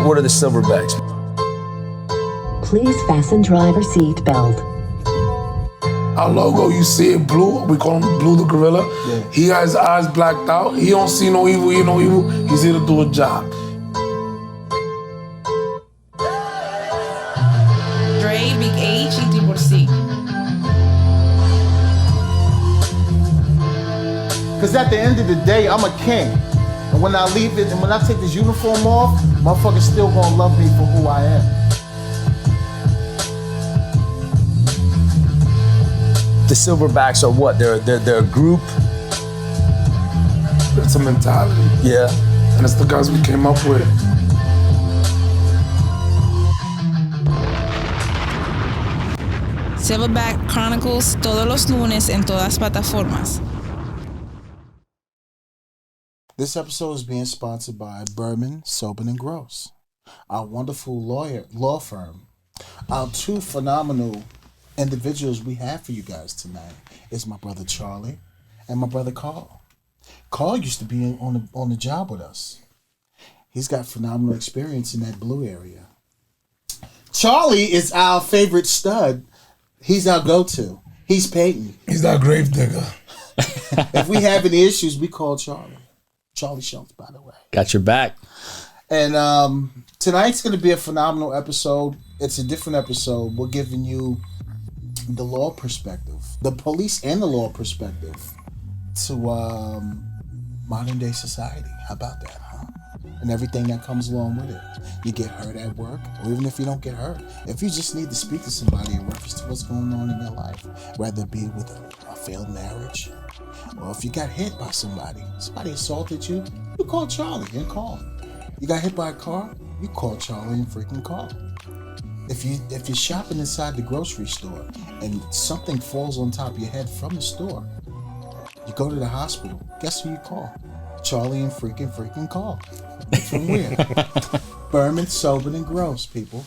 What are the silverbacks? Please fasten driver seat belt. Our logo, you see it blue. We call him Blue the Gorilla. Yeah. He got his eyes blacked out. He don't see no evil, hear no evil. He's here to do a job. Dre, Big H y Triple C. Because at the end of the day, I'm a king. And when I leave it, and when I take this uniform off, motherfuckers still gonna love me for who I am. The silverbacks are what? They're a group. It's a mentality. Yeah. And it's the guys we came up with. Silverback Chronicles todos los lunes en todas plataformas. This episode is being sponsored by Berman, Sobin and Gross, our wonderful law firm. Our two phenomenal individuals we have for you guys tonight is my brother Charlie and my brother Carl. Carl used to be on the job with us. He's got phenomenal experience in that blue area. Charlie is our favorite stud. He's our go-to. He's Peyton. He's our grave digger. If we have any issues, we call Charlie. Charlie Schultz, by the way. Got your back. And tonight's going to be a phenomenal episode. It's a different episode. We're giving you the law perspective, the police and the law perspective to modern day society. How about that, huh? And everything that comes along with it. You get hurt at work, or even if you don't get hurt, if you just need to speak to somebody in reference to what's going on in your life, whether it be with a failed marriage, or if you got hit by somebody assaulted you, you call Charlie and call. You got hit by a car, you call Charlie and freaking call. If you're shopping inside the grocery store and something falls on top of your head from the store, you go to the hospital, guess who you call? Charlie and freaking call. From where? Berman, Sobin, and Gross, people.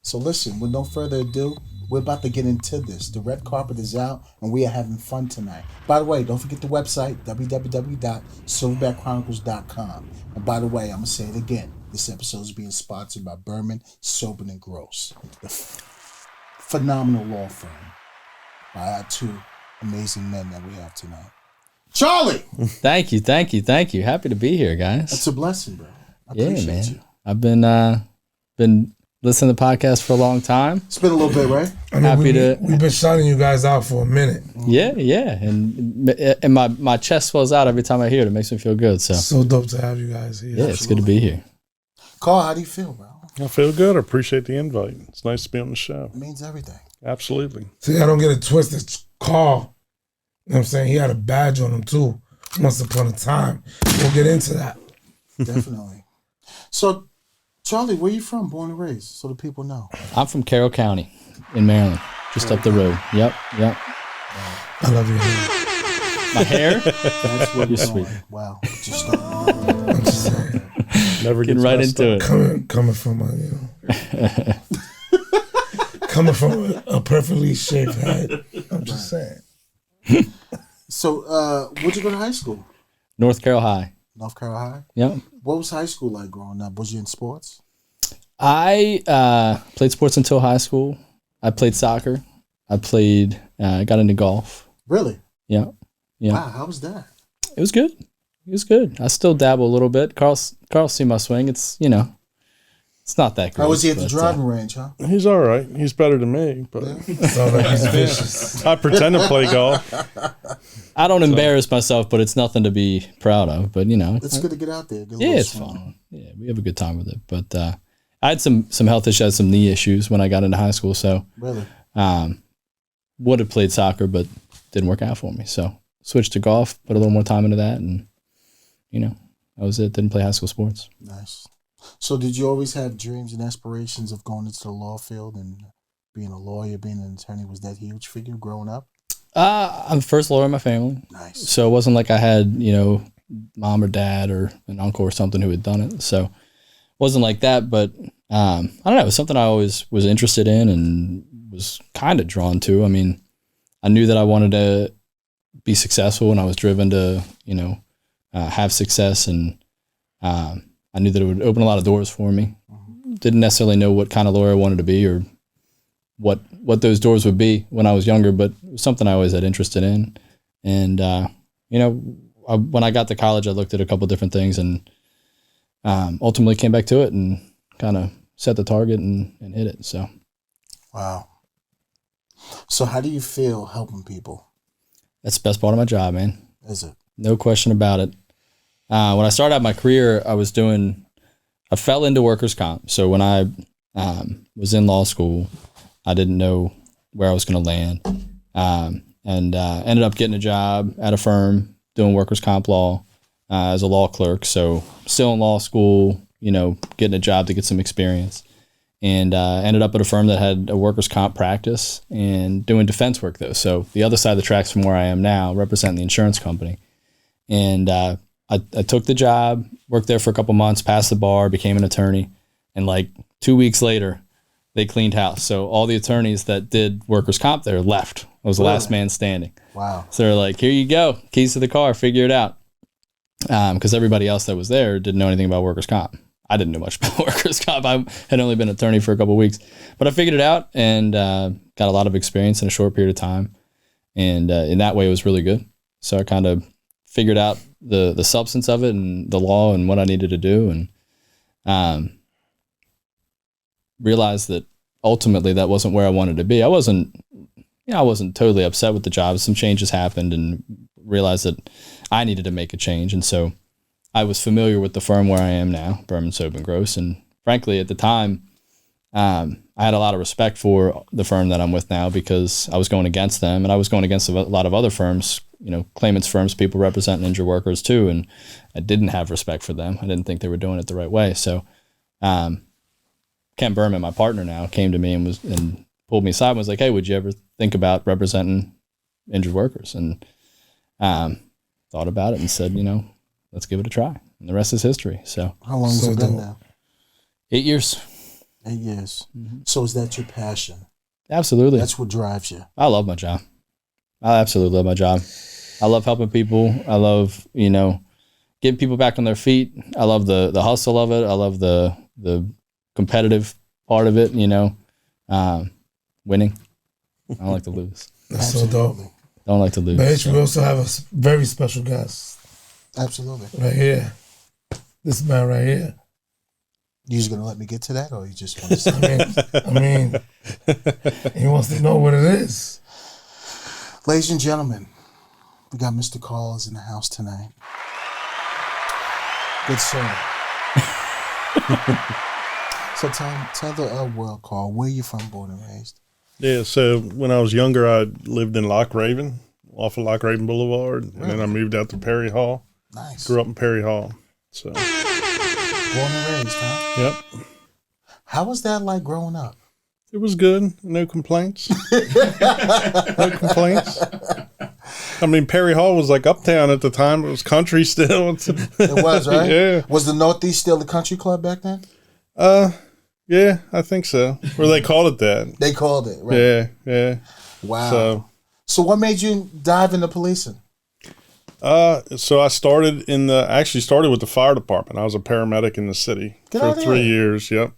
So listen, with no further ado, we're about to get into this. The red carpet is out, and we are having fun tonight. By the way, don't forget the website, www.silverbackchronicles.com. And by the way, I'm going to say it again. This episode is being sponsored by Berman, Sobin, and Gross, the phenomenal law firm by our two amazing men that we have tonight. Charlie! Thank you. Happy to be here, guys. That's a blessing, bro. I appreciate you. I've been listening to the podcast for a long time. It's been a little bit, right? I mean, we've been shouting you guys out for a minute. Yeah. And my chest swells out every time I hear it. It makes me feel good. So dope to have you guys here. Yeah, It's good to be here. Carl, how do you feel, bro? I feel good. I appreciate the invite. It's nice to be on the show. It means everything. Absolutely. See, I don't get it twisted. Carl, you know what I'm saying? He had a badge on him too, once upon a time. We'll get into that. Definitely. So, Charlie, where you from, born and raised, so the people know? I'm from Carroll County in Maryland, just up the road. Yep. I love your hair. My hair? That's what You're we're sweet. doing. Wow. Just starting. I'm just saying. Never Getting gets right messed into up. it. Coming from coming from a perfectly shaped head. I'm just saying. So, where'd you go to high school? North Carroll High. North Carolina High? Yep. What was high school like growing up? Was you in sports? I played sports until high school. I played soccer. I got into golf. Really? Yeah. Wow, how was that? It was good. I still dabble a little bit. Carl's seen my swing. It's, it's not that great. How was he at the driving range, huh? He's all right. He's better than me, but Sounds like he's vicious. I pretend to play golf. I don't embarrass myself, but it's nothing to be proud of. But, It's good to get out there. Get a little it's swing. fun. Yeah, we have a good time with it. But I had some health issues, I had some knee issues when I got into high school. So Really? would have played soccer, but didn't work out for me. So switched to golf, put a little more time into that, and that was it. Didn't play high school sports. Nice. So did you always have dreams and aspirations of going into the law field and being a lawyer, being an attorney? Was that huge for you growing up? I'm the first lawyer in my family. Nice. So it wasn't like I had, mom or dad or an uncle or something who had done it. So it wasn't like that, but I don't know. It was something I always was interested in and was kind of drawn to. I mean, I knew that I wanted to be successful and I was driven to, have success, and I knew that it would open a lot of doors for me. didn't necessarily know what kind of lawyer I wanted to be or what those doors would be when I was younger, but it was something I always had interested in. And, when I got to college, I looked at a couple different things and ultimately came back to it and kind of set the target and hit it. So, Wow. So how do you feel helping people? that's the best part of my job, man. Is it? No question about it. When I started out my career, I fell into workers' comp. So when I was in law school, I didn't know where I was going to land, and ended up getting a job at a firm doing workers' comp law as a law clerk. So still in law school, getting a job to get some experience, and ended up at a firm that had a workers' comp practice and doing defense work though. So the other side of the tracks from where I am now, representing the insurance company. And I took the job, worked there for a couple months, passed the bar, became an attorney, and like 2 weeks later, they cleaned house. So all the attorneys that did workers' comp there left. I was the last man standing. Wow. So they're like, here you go, keys to the car, figure it out. Because everybody else that was there didn't know anything about workers' comp. I didn't know much about workers' comp. I had only been an attorney for a couple of weeks. But I figured it out and got a lot of experience in a short period of time. And in that way, it was really good. So I kind of figured out the substance of it and the law and what I needed to do, and realized that ultimately that wasn't where I wanted to be. I wasn't totally upset with the job. Some changes happened and realized that I needed to make a change. And so I was familiar with the firm where I am now, Berman, Soap & Gross. And frankly, at the time, I had a lot of respect for the firm that I'm with now because I was going against them, and I was going against a lot of other firms, claimants firms, people representing injured workers too. And I didn't have respect for them. I didn't think they were doing it the right way. So, Ken Berman, my partner now, came to me and pulled me aside and was like, hey, would you ever think about representing injured workers? And thought about it and said, let's give it a try. And the rest is history. So How long has it been now? 8 years. 8 years. Mm-hmm. So is that your passion? Absolutely. That's what drives you. I love my job. I absolutely love my job. I love helping people. I love, getting people back on their feet. I love the hustle of it. I love the competitive part of it, winning. I don't like to lose. That's so dope. Don't like to lose. But we also have a very special guest Absolutely. right here. This man right here. You just gonna let me get to that, or you just want to say? I mean, he wants to know what it is. Ladies and gentlemen, we got Mr. Carls in the house tonight. Good sir. So tell the world, Carl, where you from, born and raised? Yeah, so when I was younger, I lived in Loch Raven, off of Loch Raven Boulevard, and then I moved out to Perry Hall. Nice. Grew up in Perry Hall. So, Born and raised, huh? yep. How was that like growing up? It was good. No complaints. No complaints. I mean, Perry Hall was like uptown at the time. It was country still. It was, right? Yeah. Was the Northeast still the country club back then? Yeah, I think so. Or they called it that. They called it, right? Yeah, yeah. Wow. So what made you dive into policing? So I started with the fire department. I was a paramedic in the city for 3 years. Yep.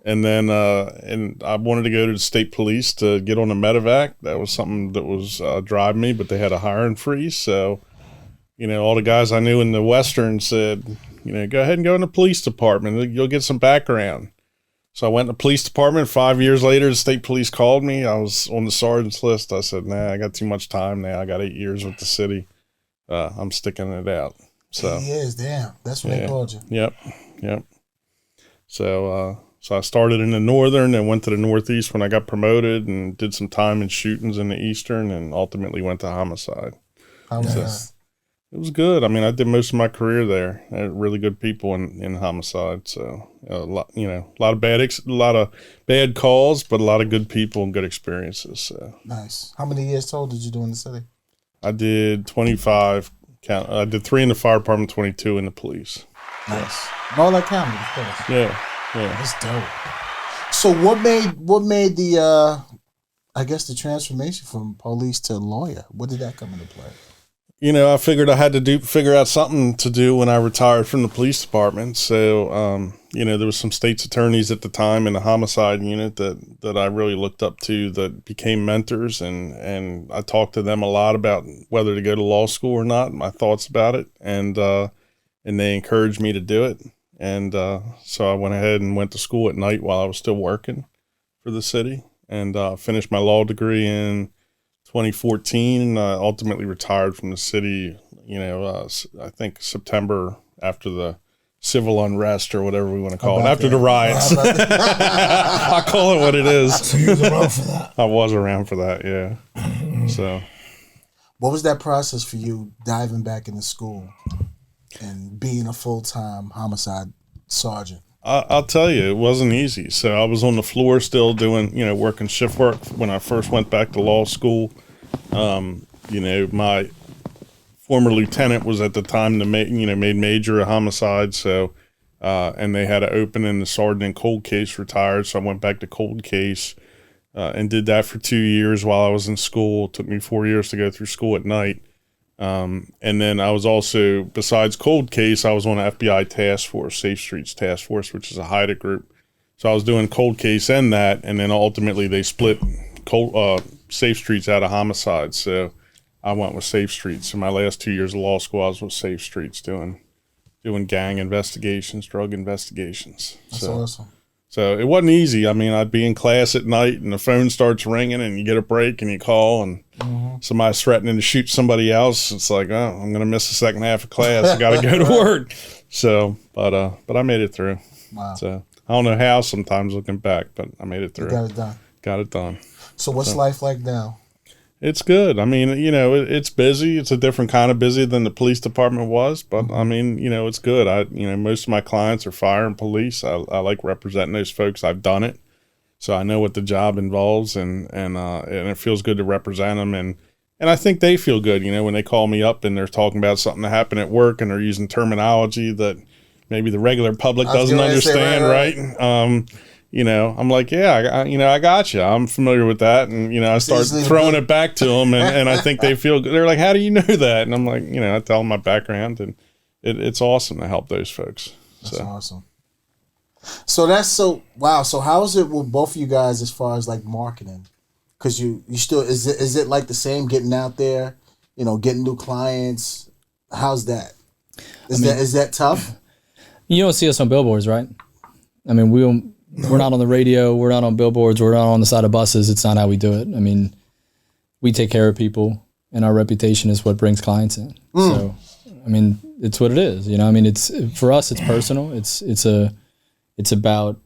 And then, and I wanted to go to the state police to get on the medevac. That was something that was driving me, but they had a hiring freeze. So, all the guys I knew in the Western said, go ahead and go in the police department. You'll get some background. So I went to the police department. 5 years later, the state police called me. I was on the sergeant's list. I said, nah, I got too much time now. I got 8 years with the city. I'm sticking it out. So 8 years, damn. That's when they called you. Yep. So I started in the Northern and went to the Northeast when I got promoted and did some time in shootings in the Eastern and ultimately went to homicide. How was that? It was good. I mean, I did most of my career there. I had really good people in homicide. So a lot of bad calls, but a lot of good people and good experiences. So Nice. How many years total did you do in the city? I did 25. I did 3 in the fire department, 22 in the police. Nice. And all that counted, of course. Yeah. That's dope. So what made the I guess the transformation from police to lawyer? What did that come into play? I figured I had to figure out something to do when I retired from the police department. So, there was some state's attorneys at the time in the homicide unit that I really looked up to that became mentors. And I talked to them a lot about whether to go to law school or not, my thoughts about it. And they encouraged me to do it. And so I went ahead and went to school at night while I was still working for the city, and finished my law degree in 2014. And I ultimately retired from the city, I think September, after the civil unrest or whatever we want to call it, after the riots. I call it what it is. So you was around for that. I was around for that, yeah. So, what was that process for you diving back into school and being a full-time homicide sergeant? I'll tell you, it wasn't easy. So I was on the floor still doing, working shift work when I first went back to law school. My former lieutenant was at the time made major a homicide. So, and they had an opening. The sergeant in cold case retired. So I went back to cold case, and did that for 2 years while I was in school. It took me 4 years to go through school at night. And then I was also, besides cold case, I was on an FBI task force, Safe Streets Task Force, which is a HIDTA group. So I was doing cold case and that, and then ultimately they split Safe Streets out of homicide. So I went with Safe Streets. In my last 2 years of law school, I was with Safe Streets doing gang investigations, drug investigations. That's awesome. So it wasn't easy. I mean, I'd be in class at night and the phone starts ringing and you get a break and you call and somebody's threatening to shoot somebody else. It's like, oh, I'm going to miss the second half of class. I got to go to work. So, but I made it through. Wow. So I don't know how sometimes looking back, but I made it through. You got it done. Got it done. So what's life like now? It's good. I mean, it's busy. It's a different kind of busy than the police department was, but I mean, it's good. Most of my clients are fire and police. I like representing those folks. I've done it, so I know what the job involves, and it feels good to represent them. And I think they feel good, when they call me up and they're talking about something that happened at work and they're using terminology that maybe the regular public doesn't understand, right? I'm like, yeah, I got you. I'm familiar with that. And, I start throwing it back to them and I think they feel good. They're like, how do you know that? And I'm like, I tell them my background and it's awesome to help those folks. That's awesome. So wow. So how is it with both of you guys as far as like marketing? Cause you still, is it like the same getting out there, getting new clients? How's that? Is that tough? You don't see us on billboards, right? I mean, we're not on the radio. We're not on billboards. We're not on the side of buses. It's not how we do it. I mean, we take care of people, and our reputation is what brings clients in. So, I mean, it's what it is. I mean, it's for us. It's personal. It's about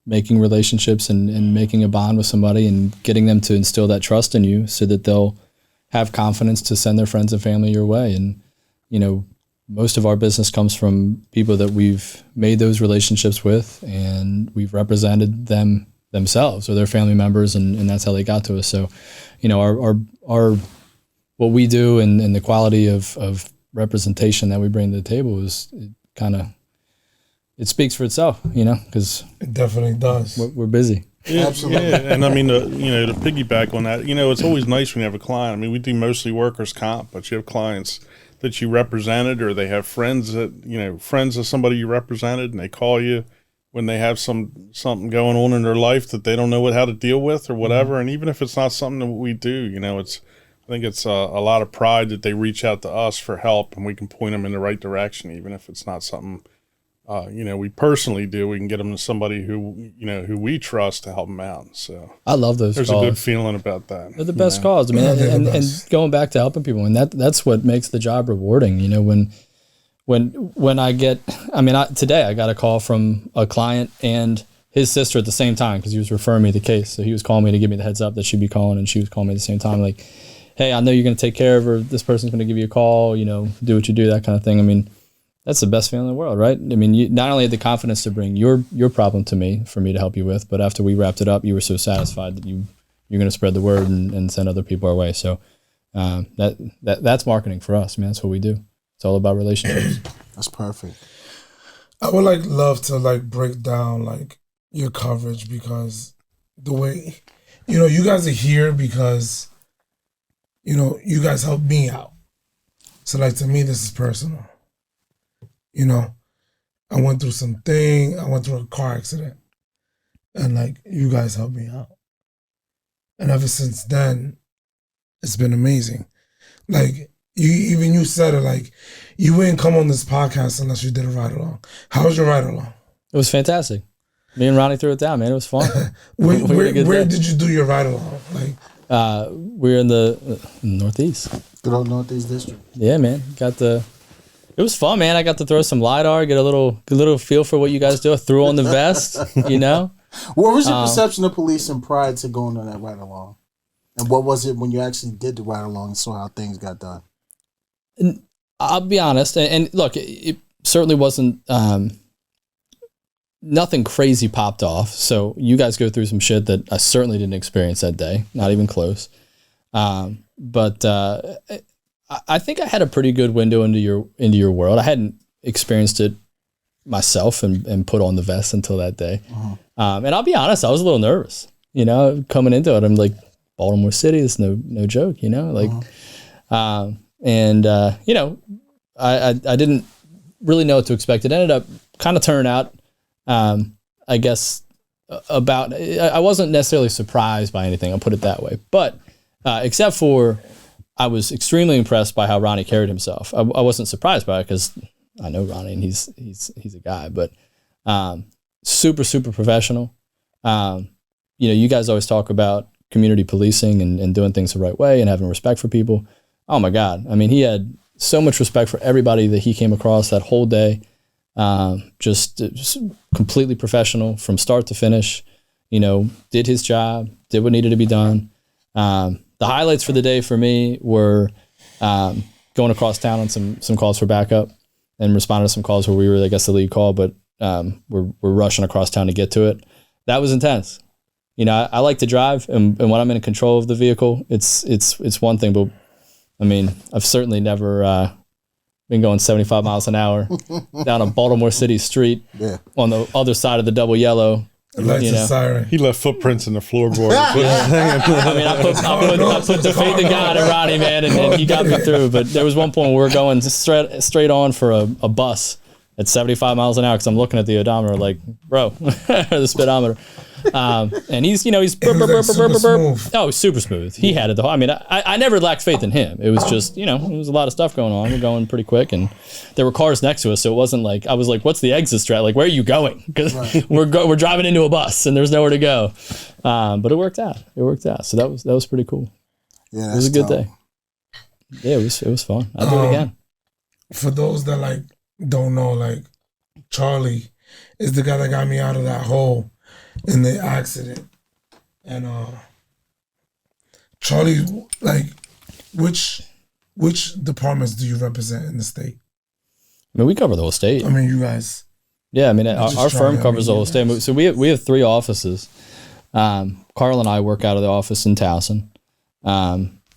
making relationships and making a bond with somebody and getting them to instill that trust in you, so that they'll have confidence to send their friends and family your way. And most of our business comes from people that we've made those relationships with and we've represented them themselves or their family members. And that's how they got to us. So, our what we do and the quality of representation that we bring to the table is it speaks for itself, because it definitely does. We're busy. Yeah, absolutely. Yeah. And I mean, to piggyback on that, it's always nice when you have a client. I mean, we do mostly workers' comp, but you have clients that you represented, or they have friends that, friends of somebody you represented, and they call you when they have something going on in their life that they don't know how to deal with or whatever. And even if it's not something that we do, I think it's a lot of pride that they reach out to us for help and we can point them in the right direction, even if it's not something we personally do. We can get them to somebody who we trust to help them out. So I love those There's calls. a good feeling about that. They're the best calls. I mean, and going back to helping people, and that's what makes the job rewarding. When I get, today I got a call from a client and his sister at the same time, because he was referring me the case. So he was calling me to give me the heads up that she'd be calling, and she was calling me at the same time. Like, hey, I know you're going to take care of her. This person's going to give you a call, do what you do, that kind of thing. I mean, that's the best feeling in the world, right? I mean, you not only had the confidence to bring your problem to me for me to help you with, but after we wrapped it up, you were so satisfied that you're going to spread the word and send other people our way. So that's marketing for us. I mean, that's what we do. It's all about relationships. That's perfect. I would love to break down your coverage, because the way you guys are here because you know, you guys helped me out. So like to me, this is personal. You know, I went through I went through a car accident, and like you guys helped me out. And ever since then, it's been amazing. Like you said it, like you wouldn't come on this podcast unless you did a ride along. How was your ride along? It was fantastic. Me and Ronnie threw it down, man. It was fun. Where did you do your ride along? Like, we're in the Northeast. Good old Northeast District. Yeah, man. It was fun, man. I got to throw some LiDAR, get a little feel for what you guys do. I threw on the vest, you know. What was your perception of policing prior to going on that ride along? And what was it when you actually did the ride along and saw how things got done? And I'll be honest, and look, it certainly wasn't nothing crazy popped off. So you guys go through some shit that I certainly didn't experience that day, not even close. But I think I had a pretty good window into your world. I hadn't experienced it myself and put on the vest until that day. And I'll be honest, I was a little nervous, you know, coming into it. I'm like, Baltimore City is no joke, you know, like, you know, I didn't really know what to expect. It ended up kind of turning out, I guess I wasn't necessarily surprised by anything. I'll put it that way, but, except for I was extremely impressed by how Ronnie carried himself. I wasn't surprised by it because I know Ronnie and he's a guy, but, super, super professional. You know, you guys always talk about community policing and doing things the right way and having respect for people. Oh my God. I mean, he had so much respect for everybody that he came across that whole day. Just completely professional from start to finish, you know, did his job, did what needed to be done. The highlights for the day for me were, going across town on some calls for backup and responding to some calls where we were, I guess, the lead call, but, we're rushing across town to get to it. That was intense. You know, I like to drive, and when I'm in control of the vehicle, it's one thing. But I mean, I've certainly never been going 75 miles an hour down a Baltimore City street on the other side of the double yellow. Lights a siren. He left footprints in the floorboard. I mean, I put the faith in God and Ronnie, man, and he got me through. But there was one point where we were going just straight on for a bus at 75 miles an hour because I'm looking at the odometer like, bro, the speedometer. And he's super smooth. Oh, super smooth. He had it the whole. I mean, I never lacked faith in him. It was just, you know, there was a lot of stuff going on. We're going pretty quick, and there were cars next to us, so it wasn't like I was like, "What's the exit strat? Like, where are you going?" Because we're driving into a bus, and there's nowhere to go. But it worked out. So that was pretty cool. Yeah, it was a good day. Yeah, it was fun. I'll do it again. For those that like don't know, like Charlie is the guy that got me out of that hole in the accident. And Charlie, like, which departments do you represent in the state? I mean, we cover the whole state. I mean, you guys. Yeah, I mean, our firm covers the whole state. So we have 3 offices. Carl and I work out of the office in Towson.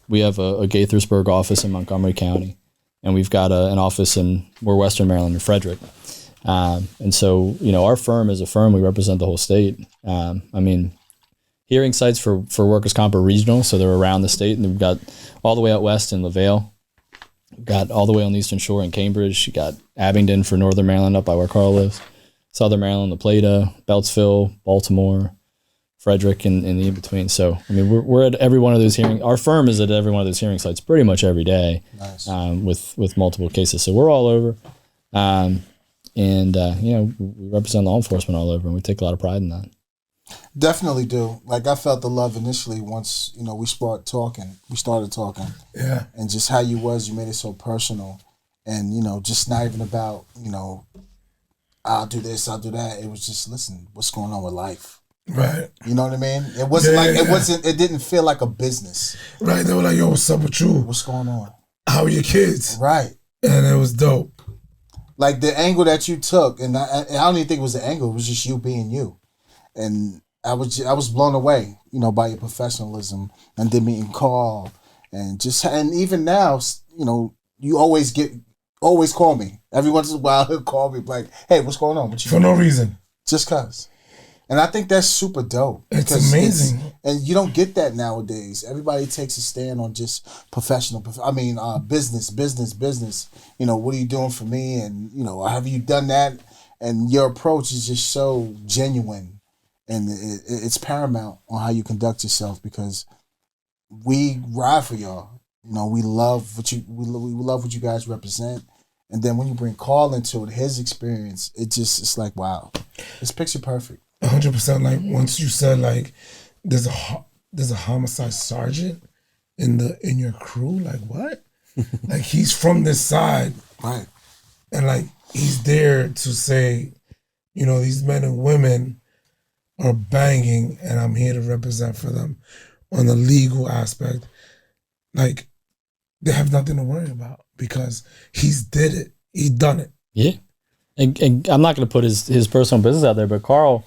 We have a Gaithersburg office in Montgomery County, and we've got an office we're Western Maryland in Frederick. And so, you know, our firm is a firm, we represent the whole state. I mean, hearing sites for workers' comp are regional, so they're around the state, and we've got all the way out west in LaVale. We've got all the way on the Eastern Shore in Cambridge. You got Abingdon for Northern Maryland up by where Carl lives. Southern Maryland, La Plata, Beltsville, Baltimore, Frederick, and the in-between. So, I mean, we're at every one of those our firm is at every one of those hearing sites pretty much every day. Nice. With multiple cases. So we're all over. And, you know, we represent law enforcement all over, and we take a lot of pride in that. Definitely do. Like, I felt the love initially once, you know, we started talking. Yeah. And just how you made it so personal. And, you know, just not even about, you know, I'll do this, I'll do that. It was just, listen, what's going on with life? Right. You know what I mean? It wasn't it didn't feel like a business. Right. They were like, yo, what's up with you? What's going on? How are your kids? Right. And it was dope. Like the angle that you took, and I don't even think it was the angle, it was just you being you. And I was blown away, you know, by your professionalism, and then meeting Carl, and even now, you know, you always call me. Every once in a while he'll call me like, hey, what's going on with you? For no reason. Just cause. And I think that's super dope. It's amazing. And you don't get that nowadays. Everybody takes a stand on just business. You know, what are you doing for me? And, you know, have you done that? And your approach is just so genuine. And it's paramount on how you conduct yourself, because we ride for y'all. You know, we love what we love what you guys represent. And then when you bring Carl into it, his experience, it's like, wow, it's picture perfect. 100%. Like once you said like there's a homicide sergeant in your crew, like what? Like he's from this side, right? And like he's there to say, you know, these men and women are banging, and I'm here to represent for them on the legal aspect. Like they have nothing to worry about because he's did it. He done it. Yeah, and I'm not going to put his personal business out there, but Carl,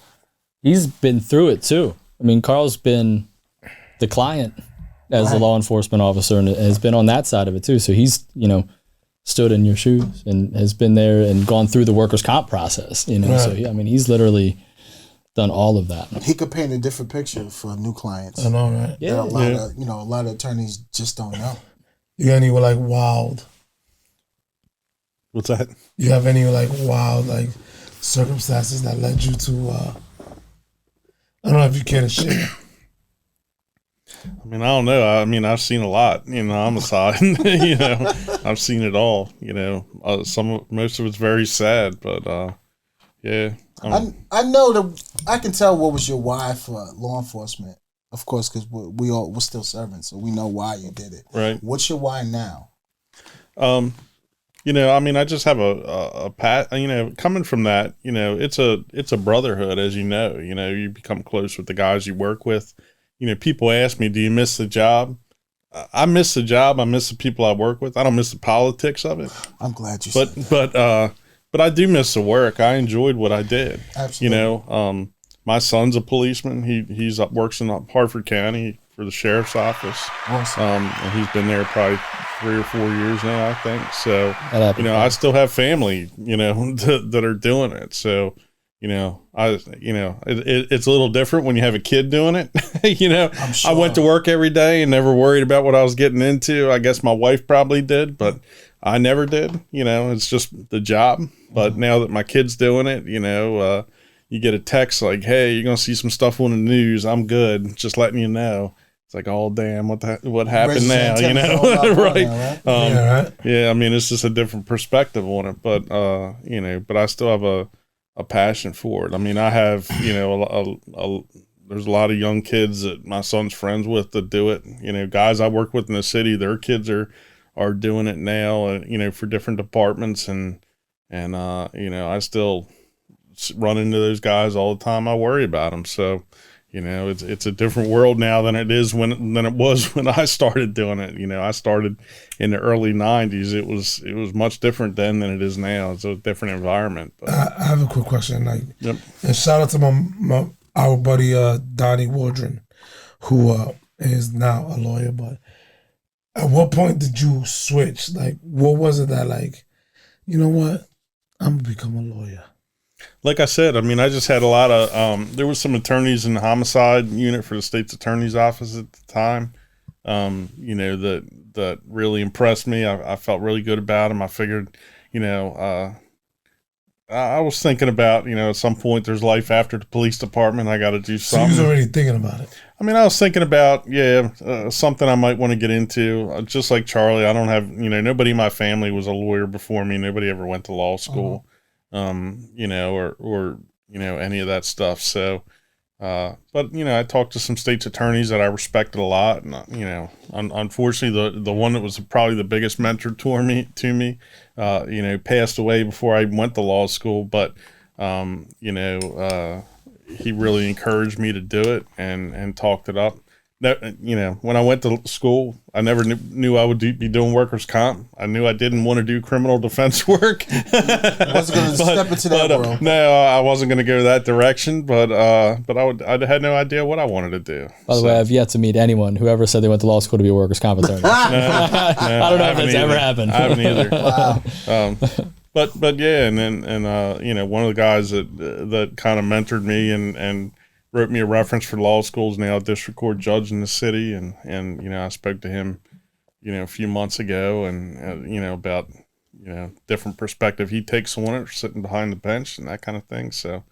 he's been through it too. I mean, Carl's been the client as a law enforcement officer and has been on that side of it too. So he's, you know, stood in your shoes and has been there and gone through the workers' comp process, you know. Right. So, I mean, he's literally done all of that. He could paint a different picture for new clients. I know, right? Yeah. A lot of attorneys just don't know. You got any like wild? What's that? You have any like wild like circumstances that led you to I don't know if you care to share. I mean, I don't know. I mean, I've seen a lot, you know, homicide. You know, I've seen it all. You know, most of it's very sad, but yeah. I know that I can tell what was your why for law enforcement, of course, because we're still servants, so we know why you did it. Right. What's your why now? You know, I mean, I just have a you know, coming from that, you know, it's a brotherhood, as you know, you become close with the guys you work with. You know, people ask me, do you miss the job? I miss the job. I miss the people I work with. I don't miss the politics of it. I'm glad you said that. But I do miss the work. I enjoyed what I did. Absolutely. You know, my son's a policeman. He works in Hartford County for the sheriff's office. Awesome. And he's been there probably 3 or 4 years now, I think. So, you know, I still have family, you know, that are doing it. So, you know, it's a little different when you have a kid doing it. You know, I'm sure. I went to work every day and never worried about what I was getting into. I guess my wife probably did, but I never did. You know, it's just the job. But now that my kid's doing it, you know, you get a text like, hey, you're going to see some stuff on the news. I'm good. Just letting you know. It's like, oh, damn, what happened now, you know? Right. Yeah, I mean, it's just a different perspective on it. But, you know, but I still have a passion for it. I mean, I have, you know, there's a lot of young kids that my son's friends with that do it. You know, guys I work with in the city, their kids are doing it now, you know, for different departments. And you know, I still run into those guys all the time. I worry about them. So, you know, it's a different world now than it was when I started doing it. You know, I started in the early 90s. It was much different then than it is now. It's a different environment. But I have a quick question. Like, yep. And shout out to our buddy Donnie Waldron, who is now a lawyer. But at what point did you switch? Like, what was it that like, you know what, I'm gonna become a lawyer? Like I said, I mean, I just had a lot of, there was some attorneys in the homicide unit for the state's attorney's office at the time, you know, that really impressed me. I felt really good about them. I figured, you know, I was thinking about, you know, at some point there's life after the police department. I got to do something. So you was already thinking about it. I mean, I was thinking about, something I might want to get into. Just like Charlie, I don't have, you know, nobody in my family was a lawyer before me. Nobody ever went to law school. You know, or, you know, any of that stuff. So, but, you know, I talked to some state's attorneys that I respected a lot. And, you know, unfortunately, the one that was probably the biggest mentor to me, you know, passed away before I went to law school. But, you know, he really encouraged me to do it and talked it up. You know, when I went to school, I never knew I would be doing workers' comp. I knew I didn't want to do criminal defense work. I wasn't going to step into that world. No, I wasn't going to go that direction. But I had no idea what I wanted to do. By the way, I've yet to meet anyone who ever said they went to law school to be a workers' comp attorney. I don't know if that's ever happened. I haven't either. Wow. but yeah, and one of the guys that kind of mentored me and wrote me a reference for law school is now a district court judge in the city, and I spoke to him, a few months ago, and about different perspective he takes on it, sitting behind the bench and that kind of thing. So,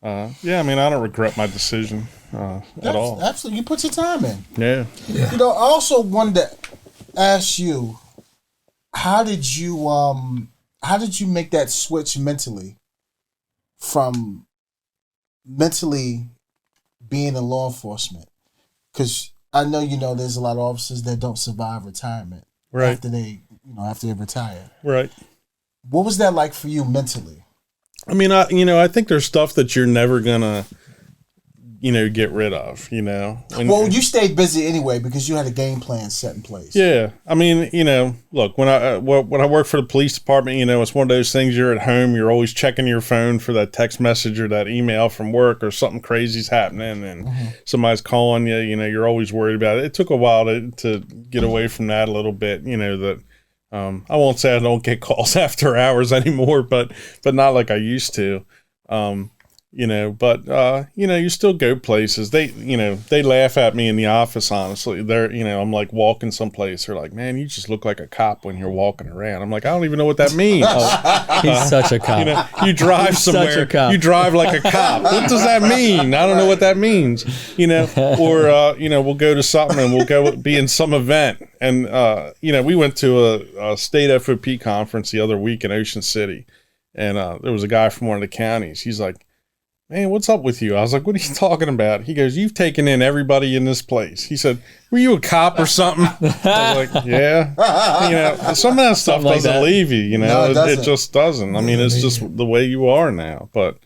I don't regret my decision at all. Absolutely, you put your time in. Yeah. Yeah. I also wanted to ask you, how did you make that switch mentally from being in law enforcement? Because I know there's a lot of officers that don't survive retirement after they retire. Right. What was that like for you mentally? I mean, I think there's stuff that you're never gonna, get rid of. Well, you stayed busy anyway because you had a game plan set in place. Yeah, I mean, look, when I worked for the police department, it's one of those things. You're at home, you're always checking your phone for that text message or that email from work, or something crazy's happening and somebody's calling you. You're always worried about it. It took a while to get away from that a little bit. That I won't say I don't get calls after hours anymore, but not like I used to. You still go places. They laugh at me in the office, honestly. I'm like walking someplace. They're like, man, you just look like a cop when you're walking around. I'm like, I don't even know what that means. He's such a cop. You drive somewhere, you drive like a cop. What does that mean? I don't know what that means. Or, we'll go to something and we'll go be in some event. And, we went to a state FOP conference the other week in Ocean City. And there was a guy from one of the counties. He's like, man, what's up with you? I was like, what are you talking about? He goes, you've taken in everybody in this place. He said, were you a cop or something? I was like, yeah. Some of that stuff doesn't leave you, No, it just doesn't. I mean, it's just the way you are now. But,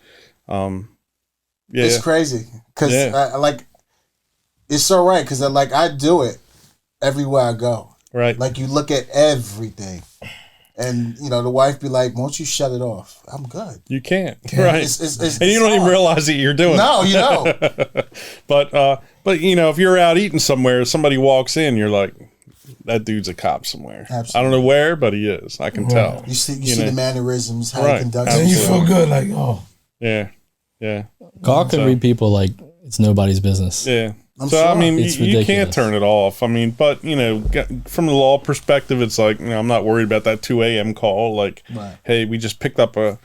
It's crazy. Because, it's so right. Because, I do it everywhere I go. Right. Like, you look at everything. And, the wife be like, won't you shut it off? I'm good. You can't. Right. It's and you don't even realize that you're doing No, it. you don't. But if you're out eating somewhere, somebody walks in, you're like, that dude's a cop somewhere. Absolutely. I don't know where, but he is. I can tell. You see the mannerisms, how he conducts And you himself. feel good, like, oh. Yeah. Yeah. Carl can read people like it's nobody's business. Yeah. I'm So, sure. I mean, It's you can't ridiculous. turn it off. I mean, but, from the law perspective, it's like, I'm not worried about that 2 a.m. call. Like, Right. hey, we just picked up a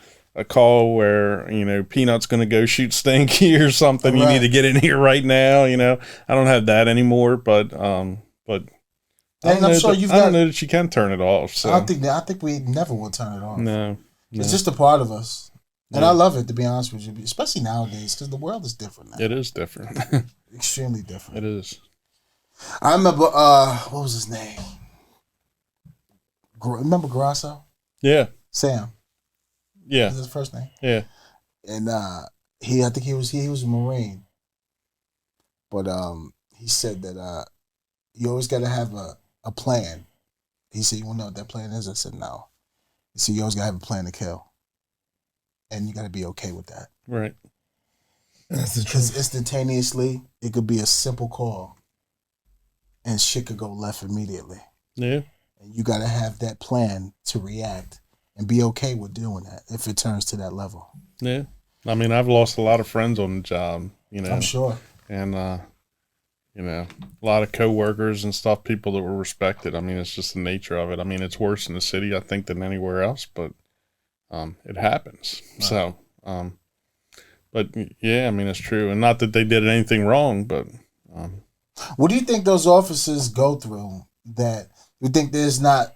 call where, Peanut's going to go shoot Stinky or something. You Right. need to get in here right now. I don't have that anymore, but And I'm sure you've I don't got. know that you can turn it off. So. I think we never will turn it off. No. It's just a part of us. And I love it, to be honest with you, especially nowadays, because the world is different now. It is different. Extremely different. It is. I remember, what was his name? Remember Grasso? Yeah. Sam. Yeah. Was his first name? Yeah. And I think he was a Marine. But he said that you always got to have a plan. He said, you want to know what that plan is? I said, no. He said, you always got to have a plan to kill. And you got to be okay with that. Right. That's the Because truth. instantaneously, it could be a simple call. And shit could go left immediately. Yeah. And you got to have that plan to react and be okay with doing that if it turns to that level. Yeah. I mean, I've lost a lot of friends on the job, I'm sure. and, a lot of coworkers and stuff, people that were respected. I mean, it's just the nature of it. I mean, it's worse in the city, I think, than anywhere else, but it happens. Right. So, but yeah, I mean, it's true. And not that they did anything wrong, but. What do you think those officers go through that you think there's not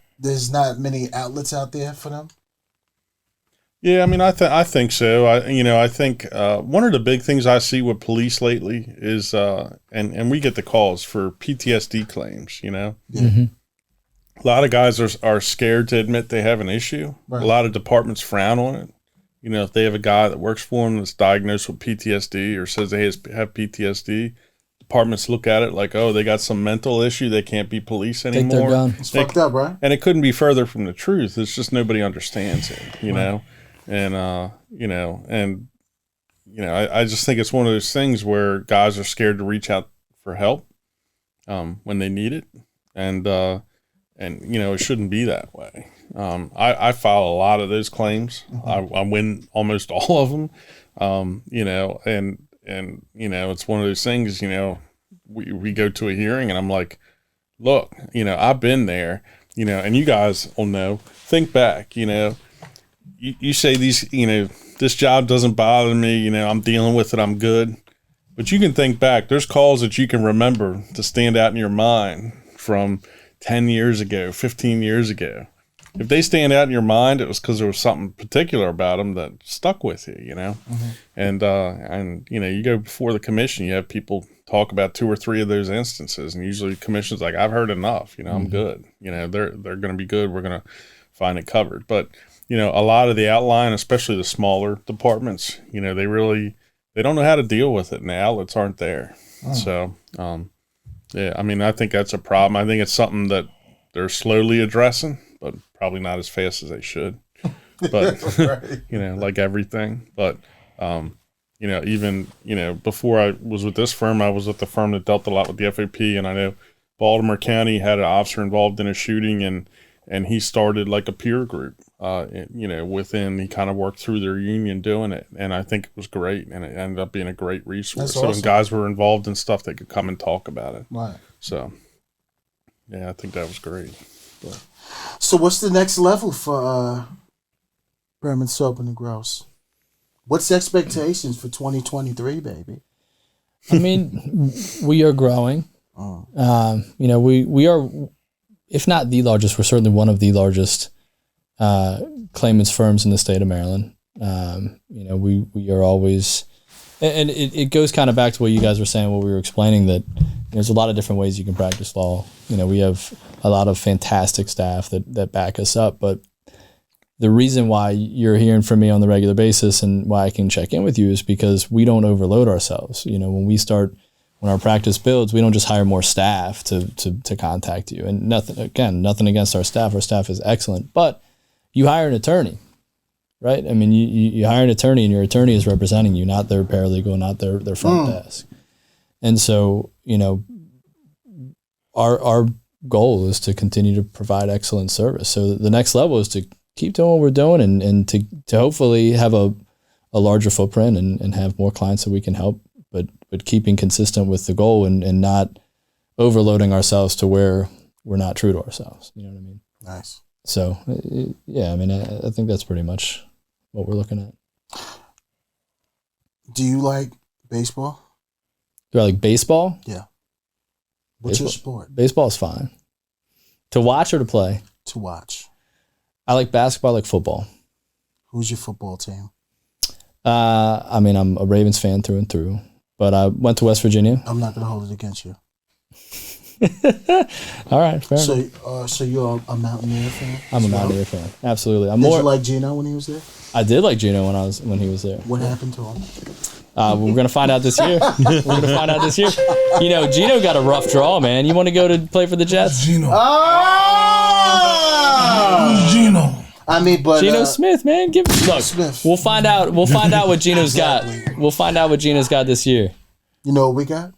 many outlets out there for them? Yeah, I mean, I think so. I think one of the big things I see with police lately is, and we get the calls for PTSD claims. Yeah. Mm-hmm. A lot of guys are scared to admit they have an issue. Right. A lot of departments frown on it. If they have a guy that works for them that's diagnosed with PTSD or says they have PTSD, departments look at it like, oh, they got some mental issue. They can't be police Take anymore. their gun. It's fucked up, right? And it couldn't be further from the truth. It's just nobody understands it, know? And, I just think it's one of those things where guys are scared to reach out for help when they need it. And it shouldn't be that way. I file a lot of those claims. I win almost all of them. You know, and you know, it's one of those things. You know, we go to a hearing, and I'm like, look, you know, I've been there. You know, and you guys will know. Think back. You know, you say these. You know, this job doesn't bother me. You know, I'm dealing with it. I'm good. But you can think back. There's calls that you can remember to stand out in your mind from 10 years ago, 15 years ago. If they stand out in your mind, it was because there was something particular about them that stuck with you, you know? And you know, you go before the commission, you have people talk about 2 or 3 of those instances. And usually the commission's like, I've heard enough, you know, I'm good. You know, they're going to be good. We're going to find it covered. But, you know, a lot of the outline, especially the smaller departments, you know, they don't know how to deal with it, and the outlets aren't there. So, yeah, I mean, I think that's a problem. I think it's something that they're slowly addressing, but probably not as fast as they should. But, you know, like everything. But, you know, even, you know, before I was with this firm, I was with the firm that dealt a lot with the FOP, and I know Baltimore County had an officer involved in a shooting, and he started like a peer group, you know, within, he kind of worked through their union doing it. And I think it was great. And it ended up being a great resource. So when guys were involved in stuff, they could come and talk about it. Right. So, yeah, I think that was great. But. So what's the next level for Berman Soap and Gross? What's the expectations for 2023, baby? I mean, we are growing. You know, we are, if not the largest, we're certainly one of the largest claimants firms in the state of Maryland. You know, we are always, and it goes kind of back to what you guys were saying, what we were explaining, that there's a lot of different ways you can practice law. You know, we have a lot of fantastic staff that back us up, but the reason why you're hearing from me on the regular basis and why I can check in with you is because we don't overload ourselves. You know, when our practice builds, we don't just hire more staff to contact you. And nothing against our staff. Our staff is excellent, but you hire an attorney, right? I mean, you hire an attorney, and your attorney is representing you, not their paralegal, not their front desk. And so, you know, our goal is to continue to provide excellent service. So the next level is to keep doing what we're doing, and to hopefully have a larger footprint and have more clients that we can help, but keeping consistent with the goal and not overloading ourselves to where we're not true to ourselves. You know what I mean? Nice. So, yeah, I mean, I think that's pretty much what we're looking at. Do you like baseball? Do I like baseball? Yeah. What's your sport? Baseball is fine. To watch or to play? To watch. I like basketball, I like football. Who's your football team? I mean, I'm a Ravens fan through and through, but I went to West Virginia. I'm not going to hold it against you. All right, fair enough. So you're a Mountaineer fan? I'm a Mountaineer fan. Absolutely. Did you like Gino when he was there? I did like Gino when he was there. What happened to him? We're gonna find out this year. You know, Gino got a rough draw, man. You want to go to play for the Jets? Gino. Gino. I mean, but Geno Smith, man. Smith. We'll find out what Geno's got. We'll find out what Geno's got this year. You know what we got?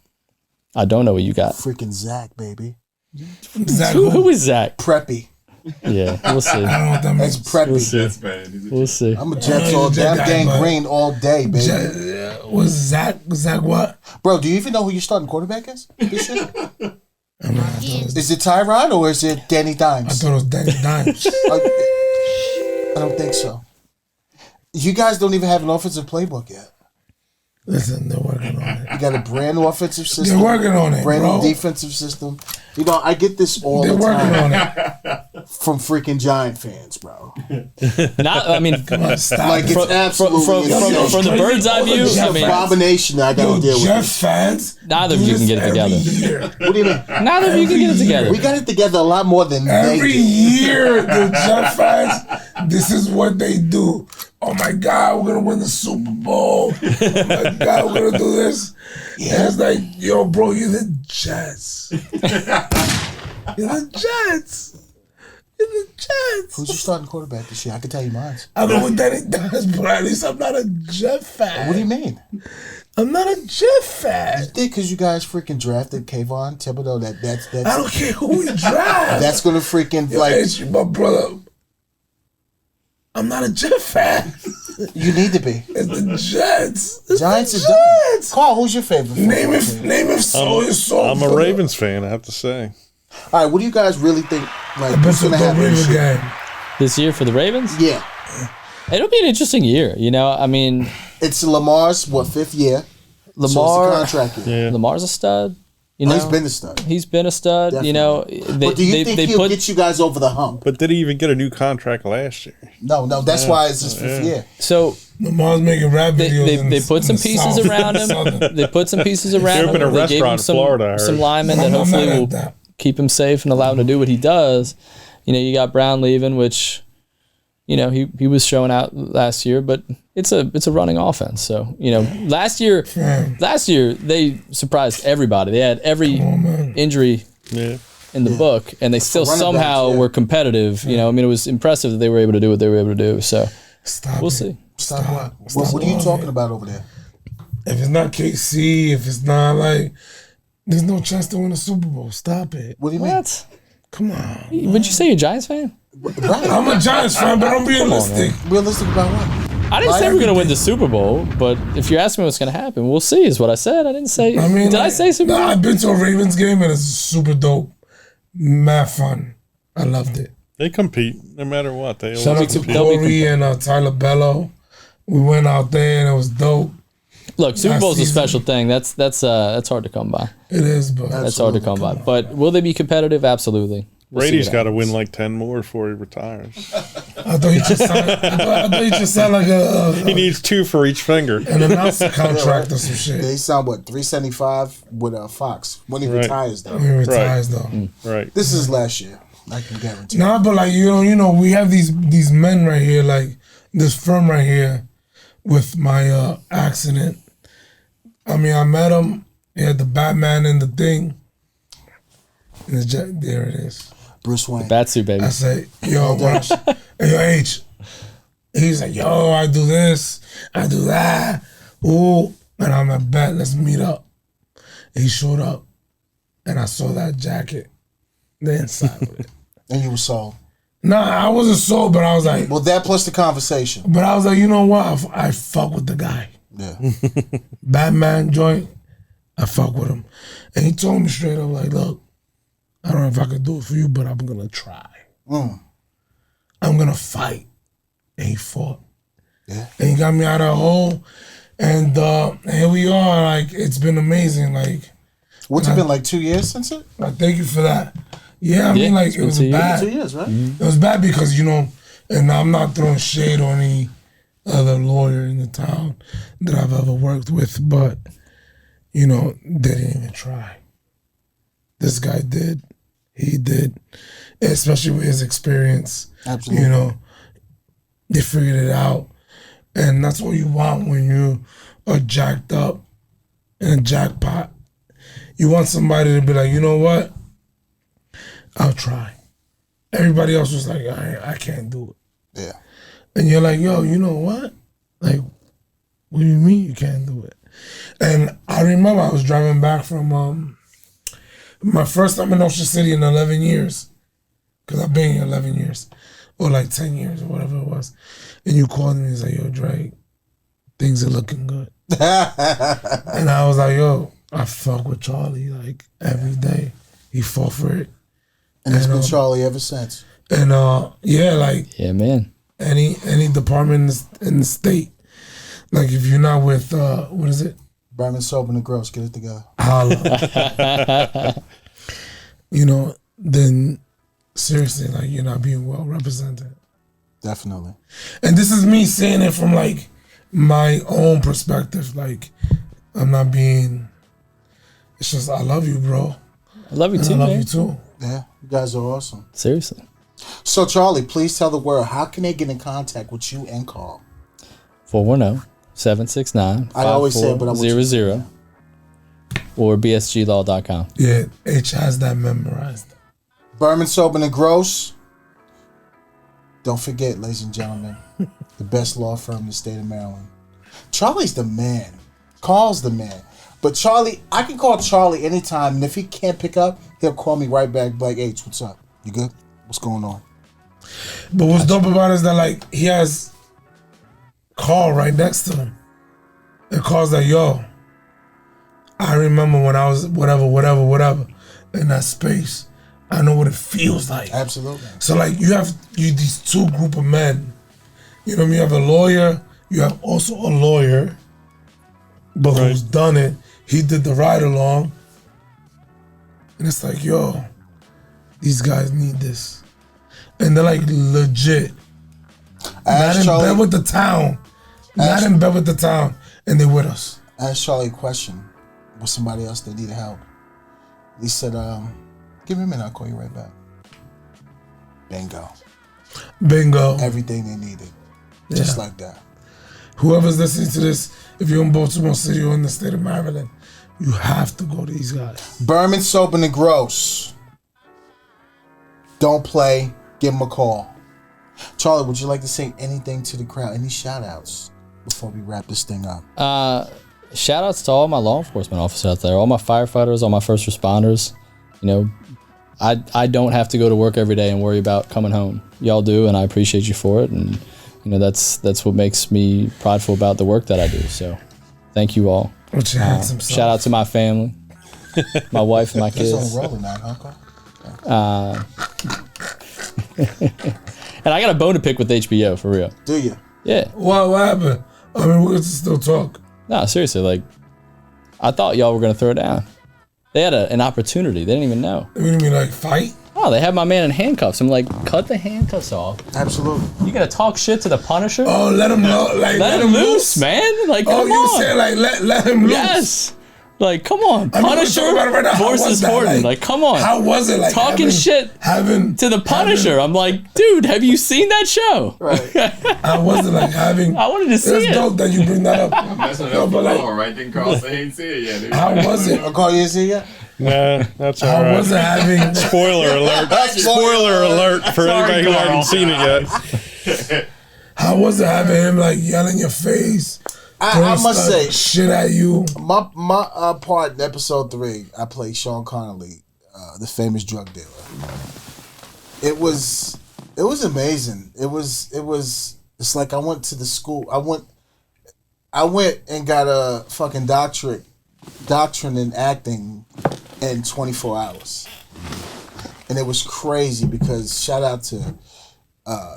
I don't know what you got. Freaking Zach, baby. Zach who is Zach? Preppy. Yeah, we'll see. I don't know what that means. That's Preppy. We'll see. I'm a Jets all day. I'm gangrene all day, baby. Was Zach what? Bro, do you even know who your starting quarterback is this year? Is it Tyrod or is it Danny Dimes? I thought it was Danny Dimes. I don't think so. You guys don't even have an offensive playbook yet. Listen, they're working on it. You got a brand new offensive system. They're working on it, brand bro. new defensive system. You know, I get this all They're the time. working on it. From freaking Giant fans, bro. I mean, Come on, stop. Like, it's absolutely insane. from the bird's eye view, It's I an mean, abomination that I got to deal Jeff with. fans. neither of you can get it together. Year. What do you mean? Neither of you can get it together. We got it together a lot more than they Every do. year, the Jeff fans, this is what they do. Oh my God, we're gonna win the Super Bowl. Oh my God, we're gonna do this. And it's like, yo, bro, you're the Jets. You're the Jets. You're the Jets. Who's your starting quarterback this year? I can tell you mine. I know what Danny does, but at least I'm not a Jet fan. What do you mean? I'm not a Jet fan. You think because you guys freaking drafted Kayvon Thibodeau that's I don't care who we draft. that's gonna freaking Yo, like it's my brother. I'm not a Jet fan. You need to be. It's the Jets. It's Giants the are done. Jets. Carl, who's your favorite? Name football if so is so. I'm a Ravens fan, I have to say. All right, what do you guys really think? Like, I bet what's you gonna the happen Raven this year? game. This year for the Ravens, Yeah, it'll be an interesting year. You know, I mean, it's Lamar's 5th year. Lamar, so it's a contract year. Yeah. Lamar's a stud. You know, He's been a stud. He's been a stud. Definitely. You know, But do you think he'll get you guys over the hump? But did he even get a new contract last year? No, that's why it's his 5th year. so Lamar's making rap videos. they put some pieces around him. They put some pieces around him. opened a They gave him restaurant in Florida, I heard. some linemen that I'm hopefully mad at will that. keep him safe and allow him to do what he does. You know, you got Brown leaving, which, you know, he was showing out last year, but it's a running offense. So, you know, last year they surprised everybody. They had every injury Yeah. in the book, and they still running somehow backs, yeah. were competitive. You know, I mean, it was impressive that they were able to do what they were able to do. So Stop we'll it. see. Stop what? What are you talking about over there? If it's not KC, if it's not like, there's no chance to win a Super Bowl. Stop it. What do you mean? What? Come on. Would you say you're a Giants fan? Right. I'm a Giants fan, but I'm realistic. Realistic about what? I didn't say we're going to win the Super Bowl, but if you're asking me what's going to happen, we'll see, is what I said. I didn't say. I mean, did I say Super Bowl? I've been to a Ravens game and it's super dope. Mad fun. I loved it. They compete no matter what. They Shout out always to compete. Corey and Tyler Bello. We went out there and it was dope. Look, Super last Bowl's a season. special thing. That's hard to come by. It is, but That's hard to come by. But will they be competitive? Absolutely. We'll see Brady's what got to happens. win like 10 more before he retires. I thought you just sound, I thought you just sound like He needs 2 for each finger. an announcer contract or some shit. They sound what, $375 with Fox when he Right. retires though. When he retires though. Right. This is last year. I can guarantee. Nah, but like you know, we have these men right here, like this firm right here, with my accident. I mean, I met him. He had the Batman and the thing. And there it is. Bruce Wayne. Batsuit, baby. I say, yo, watch. Hey, yo, H. He's like, yo, I do this, I do that. Ooh. And I'm like, bet, let's meet up. And he showed up. And I saw that jacket. The inside of it. And you were sold. Nah, I wasn't sold, but I was like, Well, that plus the conversation. but I was like, you know what? I fuck with the guy. Yeah. Batman joint, I fuck with him. And he told me straight up, like, look, I don't know if I could do it for you, but I'm gonna try. Mm. I'm gonna fight. And he fought. Yeah. And he got me out of a hole. And here we are. Like, it's been amazing. Like, What's it been, like 2 years since it? I thank you for that. Yeah, I mean, like, it's it been was 2 years. bad. 2 years, right? It was bad because, you know, and I'm not throwing shade on any other lawyer in the town that I've ever worked with, but, you know, they didn't even try. This guy did. He did. Especially with his experience. Absolutely. You know, they figured it out. And that's what you want when you are jacked up in a jackpot. You want somebody to be like, you know what? I'll try. Everybody else was like, I can't do it. Yeah. And you're like, yo, you know what? Like, what do you mean you can't do it? And I remember I was driving back from my first time in Ocean City in 11 years. Because I've been here 11 years. Or like 10 years or whatever it was. And you called me and was like, yo, Drake, things are looking good. And I was like, yo, I fuck with Charlie like every day. He fought for it. And it's been Charlie ever since. And yeah, like Yeah, man. any department in the state, like if you're not with what is it? Berman, Soap, and the Gross, get it together. Holla. You know, then seriously, like you're not being well represented. Definitely. And this is me saying it from like my own perspective. Like I'm not being. It's just I love you, bro. I love you And too, I love man. you too. Yeah, you guys are awesome. Seriously. So, Charlie, please tell the world, how can they get in contact with you and Carl? 410-769-5400 I always say it, but I want you to- or bsglaw.com. Yeah, H has that memorized. Berman, Soap, and Gross. Don't forget, ladies and gentlemen, the best law firm in the state of Maryland. Charlie's the man. Carl's the man. But Charlie, I can call Charlie anytime, and if he can't pick up, he'll call me right back, like, H, what's up? You good? What's going on? But what's dope about it is that like he has Carl right next to him. And Carl's like, yo, I remember when I was whatever in that space. I know what it feels like. Absolutely. So like you these two group of men. You know what I mean? You have a lawyer, you have also a lawyer, but who's done it. He did the ride along. And it's like, yo, these guys need this. And they're like legit. Not in bed with the town. Not in bed with the town. And they're with us. I asked Charlie a question with somebody else that needed help. He said, give me a minute, I'll call you right back. Bingo. Everything they needed. Just like that. Whoever's listening to this, if you're in Baltimore City or in the state of Maryland, you have to go to these guys. Berman, Soap, and Gross. Don't play. Give them a call. Charlie, would you like to say anything to the crowd? Any shout outs before we wrap this thing up? Shout outs to all my law enforcement officers out there, all my firefighters, all my first responders. You know, I don't have to go to work every day and worry about coming home. Y'all do, and I appreciate you for it. And you know, that's what makes me prideful about the work that I do. So thank you all. Shout out to my family, my wife and my kids. It's on rolling now, huh? And I got a bone to pick with HBO, for real. Do you? Yeah. What happened? I mean, we're going to still talk. No, seriously, like, I thought y'all were going to throw it down. They had an opportunity. They didn't even know. You mean like fight? Oh, they had my man in handcuffs. I'm like, cut the handcuffs off. Absolutely. You gonna talk shit to the Punisher? Oh, let him know. Like, let him loose, man. Like, come on. Oh, you said like let him loose. Yes. Like, come on. I mean, Punisher right versus Horton. Like, come on. How was it? Like talking shit to the Punisher. I'm like, dude, have you seen that show? Right. How was it like having? I wanted to see it. It's dope that you bring that up. I'm messing it up for Lauren, right? Then Carl say he ain't see it yet. Dude. How was it? Carl, you didn't see it yet? Nah, that's all right. How was it having? Spoiler alert. Spoiler alert for anybody who hasn't seen it yet. How was it having him like yell in your face? I must say, shit at you. My part in episode 3, I played Sean Connolly, the famous drug dealer. It was amazing. It's like I went to the school. I went and got a fucking doctrine in acting in 24 hours. And it was crazy because shout out to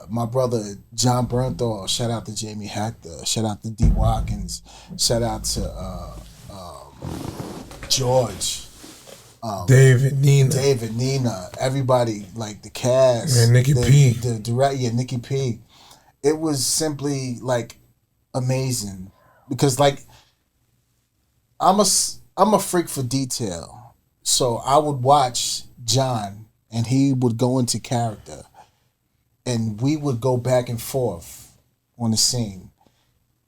my brother John Bernthal, shout out to Jamie Hector, shout out to D. Watkins, shout out to George, David, Nina, everybody, like the cast, and Nikki P. The direct, Nikki P. It was simply like amazing because like I'm a freak for detail, so I would watch John and he would go into character. And we would go back and forth on the scene.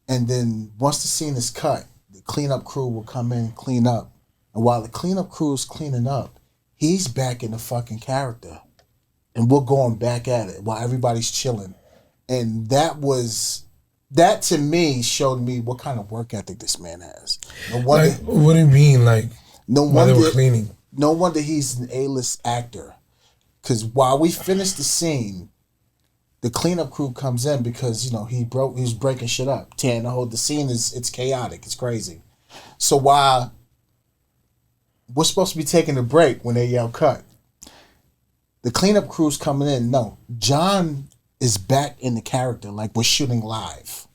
And then once the scene is cut, the cleanup crew will come in and clean up. And while the cleanup crew is cleaning up, he's back in the fucking character. And we're going back at it while everybody's chilling. And that to me showed me what kind of work ethic this man has. No wonder, like, what do you mean? Like, no while wonder, they were cleaning? No wonder he's an A-list actor. Because while we finished the scene, the cleanup crew comes in because, you know, he was breaking shit up, tearing the scene it's chaotic, it's crazy. So while we're supposed to be taking a break when they yell cut, the cleanup crew's coming in. No, John is back in the character, like we're shooting live.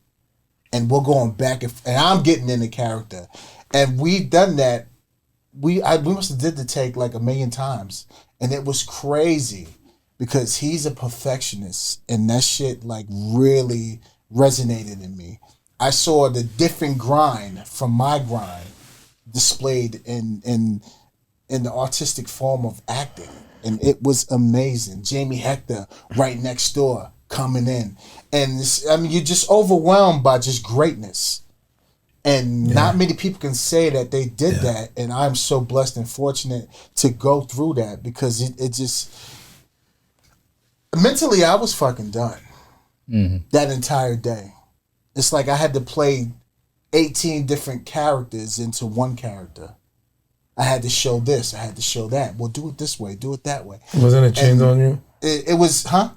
And we're going back and I'm getting in the character. And we've done that. We must have did the take like 1,000,000 times. And it was crazy. Because he's a perfectionist, and that shit like really resonated in me. I saw the different grind from my grind displayed in the artistic form of acting, and it was amazing. Jamie Hector right next door coming in, and you're just overwhelmed by just greatness, and not many people can say that they did that, and I'm so blessed and fortunate to go through that because it just. Mentally, I was fucking done that entire day. It's like I had to play 18 different characters into one character. I had to show this. I had to show that. Well, do it this way. Do it that way. Wasn't it chained on you? It was, huh?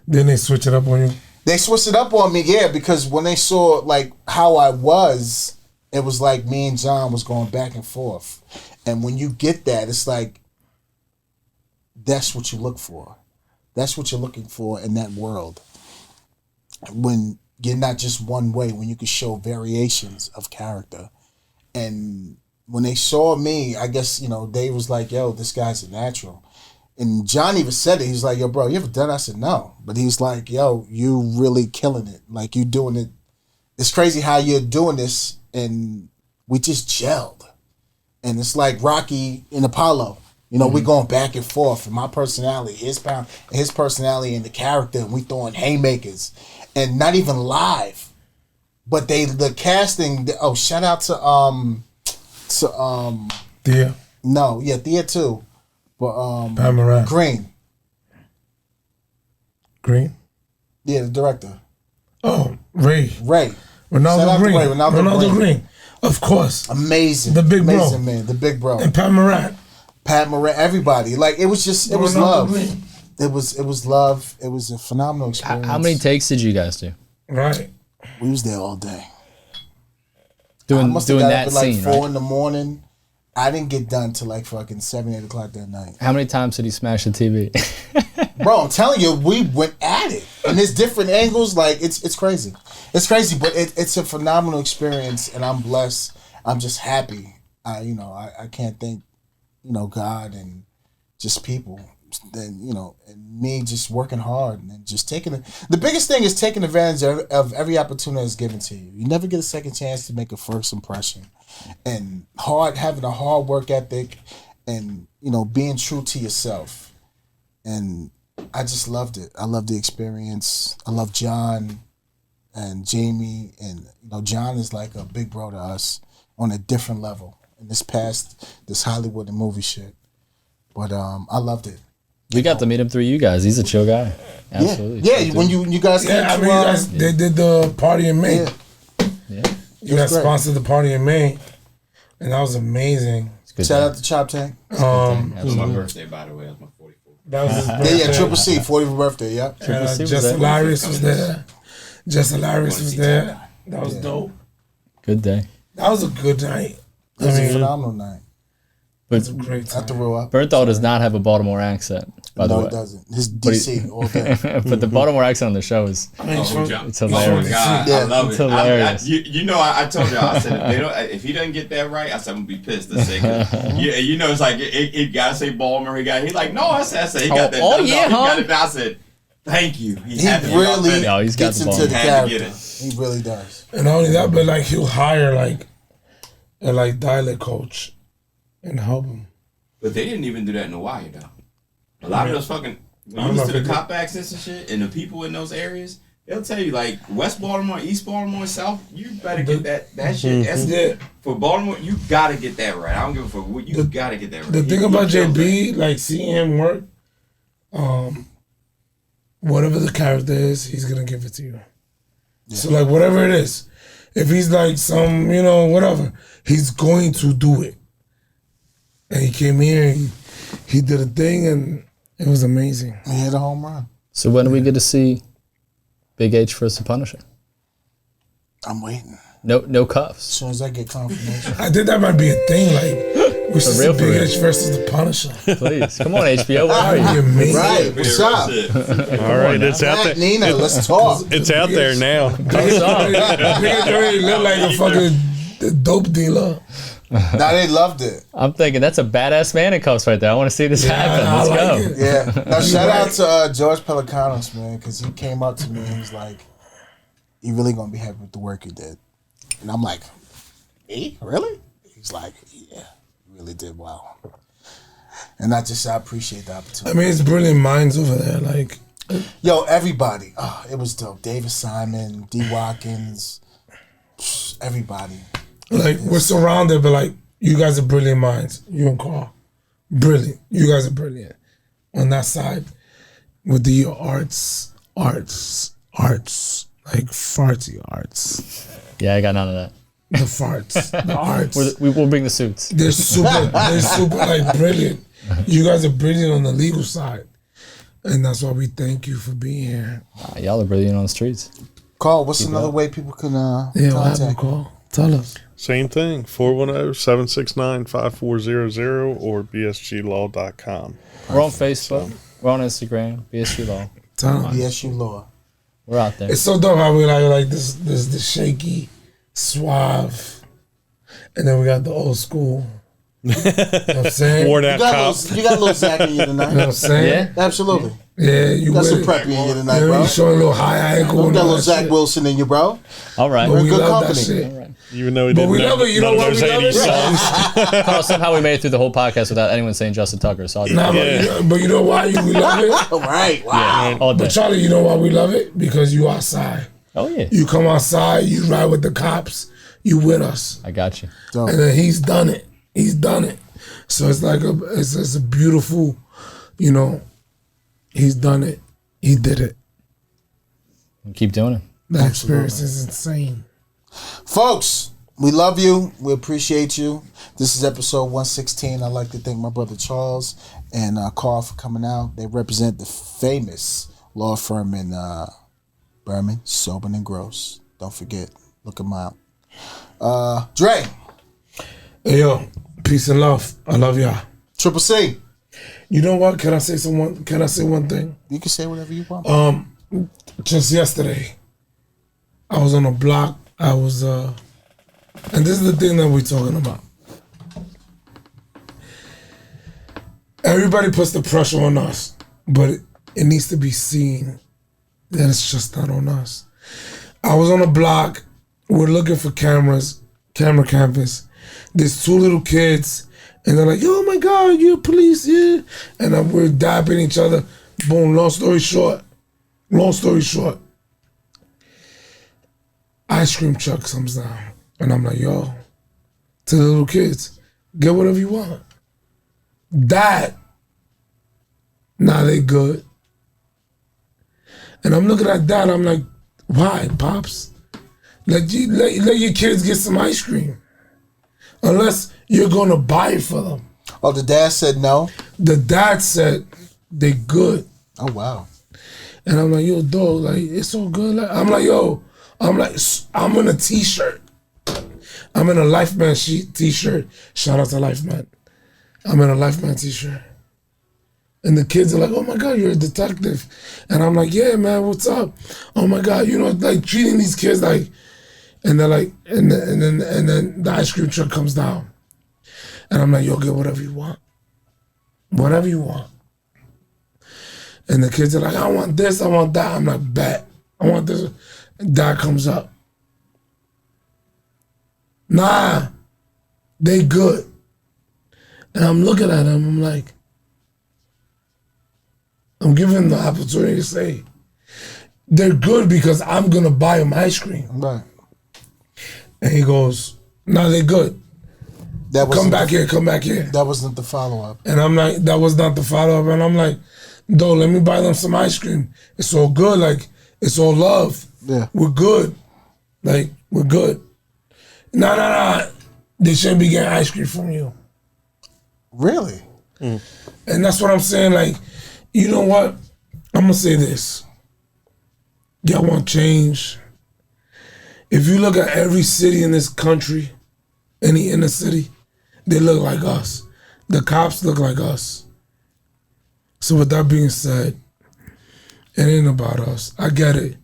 Then they switch it up on you. They switched it up on me, yeah, because when they saw like how I was, it was like me and John was going back and forth. And when you get that, it's like that's what you look for. That's what you're looking for in that world. When you're not just one way, when you can show variations of character. And when they saw me, I guess, you know, Dave was like, yo, this guy's a natural. And John even said it. He's like, yo, bro, you ever done it? I said, no. But he's like, yo, you really killing it. Like, you doing it. It's crazy how you're doing this. And we just gelled. And it's like Rocky and Apollo. You know, we going back and forth. And my personality, his personality and the character. And we throwing haymakers. And not even live. But the casting, shout out to Thea. No, yeah, Thea too. But Berman. Green? Yeah, the director. Oh, Ray. Ronaldo Green. Ronaldo Green. Of course. Amazing. The big bro. Amazing man. The big bro. And Pat Morant. Everybody. Like it was Ronaldo love. Green. It was love. It was a phenomenal experience. How many takes did you guys do? Right. We was there all day. Doing that up at like scene, 4 right? in the morning. I didn't get done till like fucking 7, 8 o'clock that night. How many times did he smash the TV? Bro, I'm telling you, we went at it. And there's different angles. Like, it's crazy. It's crazy, but it's a phenomenal experience, and I'm blessed. I'm just happy. I can't thank, God and just people. Then, and me just working hard and just taking it. The biggest thing is taking advantage of every opportunity that's given to you. You never get a second chance to make a first impression. And having a hard work ethic and, being true to yourself. And I just loved it. I loved the experience. I love John and Jamie. And, John is like a big bro to us on a different level. And this Hollywood and movie shit. But I loved it. We got to meet him through you guys. He's a chill guy. Absolutely. Yeah, when you guys came they did the party in May. Yeah. You guys sponsored the party in May. And that was amazing. Shout out to Chop Tank. That was my birthday, by the way. That was my 44th. That was his birthday. Yeah, Triple C, 40th birthday, yep. Just Hilarious was there. Just Hilarious was there. That was dope. Good day. That was a good night. It was a phenomenal night. It's a great time. I threw up. Bernthal does not have a Baltimore accent, by the way. No, it doesn't. His DC all day. But the Baltimore accent on the show is it's hilarious. Oh my God, I love It's it. hilarious. I told y'all. I said if he doesn't get that right, I said I'm gonna be pissed. I said, it's like it gotta say Baltimore. He like no. I said he got that. He got it. I said thank you. He really he's got gets the into the Had to get character. He really does. And not only that, but like he'll hire a dialect coach and help him. But they didn't even do that in Hawaii though. A lot of those fucking when you listen to the cop accents and shit, and the people in those areas, they'll tell you like West Baltimore, East Baltimore, South. You better get that shit. That's, for Baltimore, you gotta get that right. I don't give a fuck. You gotta get that right. The thing about JB, like seeing him work, whatever the character is, he's gonna give it to you. Yeah. So like whatever it is, if he's like some whatever, he's going to do it. And he came here, and he did a thing, and it was amazing. He hit a home run. So when do we get to see Big H versus the Punisher? I'm waiting. No cuffs. As soon as I get confirmation. I think that might be a thing. Like we should see Big H versus the Punisher. Please, come on HBO. Where are you? Amazing. Right, what's up? All right, it's out there. Nina, let's talk. It's out there now. Big H already look like a fucking dope dealer. Now they loved it. I'm thinking that's a badass man in cuffs right there. I want to see this happen. I Let's like go. it. Yeah. Now shout out to George Pelicanos, man, because he came up to me and he's like, "You really gonna be happy with the work you did?" And I'm like, "Me? Really?" He's like, "Yeah, you really did well." And I appreciate the opportunity. I mean, it's brilliant minds over there. Like, yo, everybody. Oh, it was dope. David Simon, D. Watkins, everybody. Like we're surrounded, but like you guys are brilliant minds. You and Carl, brilliant. You guys are brilliant on that side with the arts, like farty arts. Yeah, I got none of that. The farts, the arts. We'll bring the suits. They're super like brilliant. You guys are brilliant on the legal side. And that's why we thank you for being here. Y'all are brilliant on the streets. Carl, what's another way people can Yeah, what happened, contact you? Carl? Tell us. Same thing, 410-769-5400 or bsglaw.com. We're on Facebook. We're on Instagram. BSG Law. Tell us. BSU Law. We're out there. It's so dope how we like this the shaky, suave, and then we got the old school. You know what I'm saying? Worn You out got, cop. you got a little Zach in you tonight. You know what I'm saying? Yeah. Absolutely. Yeah, you You got some with it. preppy in you tonight, You know, bro. you showing a little high ankle. You and got a all little that Zach shit. Wilson in you, bro. All right. But we good love company. that shit. Even though he But didn't we know love it. You know none of why those we love 80s it? songs. Carl, somehow we made it through the whole podcast without anyone saying Justin Tucker. So I'll do Nah, that. but you know why we love it? Right. Wow. All day. But Charlie, you know why we love it? Because you outside. Oh, yeah. You come outside, you ride with the cops, you with us. I got you. And then he's done it. He's done it. So it's like it's a beautiful, you know, he's done it. He did it. Keep doing it. That experience is insane. Folks, we love you. We appreciate you. This is episode 116. I'd like to thank my brother Charles and Carl for coming out. They represent the famous law firm in Berman, Sobin and Gross. Don't forget, look them out. Dre. Hey, yo, peace and love. I love y'all. Triple C. You know what? Can I say one thing? You can say whatever you want. Just yesterday, I was on a block. I was, and this is the thing that we're talking about. Everybody puts the pressure on us, but it needs to be seen that it's just not on us. I was on a block. We're looking for camera canvas. There's two little kids, and they're like, "Oh my God, you're police, yeah!" And we're dapping each other. Boom. Long story short, ice cream truck comes down, and I'm like, "Yo," to the little kids, "Get whatever you want." That, now they good. And I'm looking at that, and I'm like, "Why, pops? Let your kids get some ice cream, unless you're gonna buy it for them." Oh, the dad said no? The dad said they good. Oh, wow. And I'm like, "Yo, dog, like, it's so good." Like, I'm I'm in a t-shirt. I'm in a Lifeman t-shirt. Shout out to Lifeman. I'm in a Lifeman t-shirt. And the kids are like, "Oh my God, you're a detective." And I'm like, "Yeah, man, what's up?" "Oh my God," you know, like treating these kids like, and they're like, and then the ice cream truck comes down. And I'm like, "Yo, get whatever you want. Whatever you want." And the kids are like, "I want this, I want that." I'm like, "Bet. I want this." Dad comes up. "Nah, they good." And I'm looking at him, I'm like, I'm giving him the opportunity to say, they're good because I'm gonna buy them ice cream. Right. And he goes, "Nah, they're good. Come back here. That wasn't the follow-up. And I'm like, that was not the follow-up. And I'm like, "Though, let me buy them some ice cream. It's all good. Like, it's all love. Yeah. We're good. Like, we're good." Nah. They shouldn't be getting ice cream from you. Really? And that's what I'm saying. Like, you know what? I'm going to say this. Y'all want change. If you look at every city in this country, any inner city, they look like us. The cops look like us. So with that being said, it ain't about us. I get it.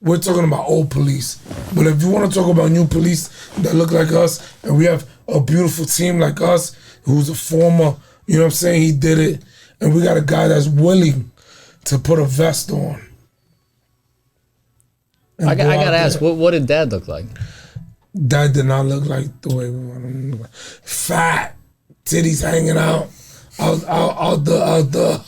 We're talking about old police. But if you want to talk about new police that look like us, and we have a beautiful team like us, who's a former, you know what I'm saying, he did it, and we got a guy that's willing to put a vest on. I got to ask, what did Dad look like? Dad did not look like the way we want him to look. Fat, titties hanging out the.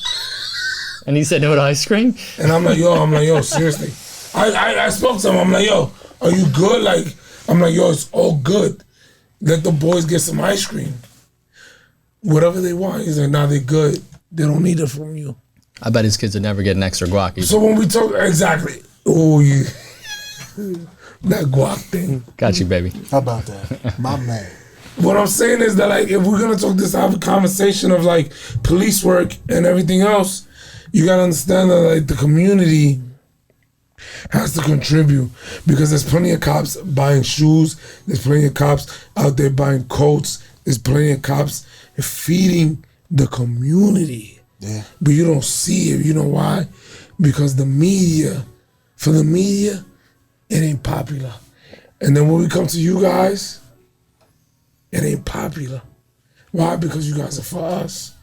And he said no to ice cream? And I'm like, yo, seriously. I spoke to him. I'm like, "Yo, are you good?" Like, I'm like, "Yo, it's all good. Let the boys get some ice cream. Whatever they want." He's like, "Nah, they good. They don't need it from you." I bet his kids would never get an extra guac either. So when we talk, exactly. Oh, yeah. That guac thing. Got you, baby. How about that? My man. What I'm saying is that, like, if we're going to talk this, have a conversation of, like, police work and everything else, you gotta understand that like the community has to contribute because there's plenty of cops buying shoes. There's plenty of cops out there buying coats. There's plenty of cops feeding the community. Yeah. But you don't see it. You know why? Because for the media, it ain't popular. And then when we come to you guys, it ain't popular. Why? Because you guys are for us.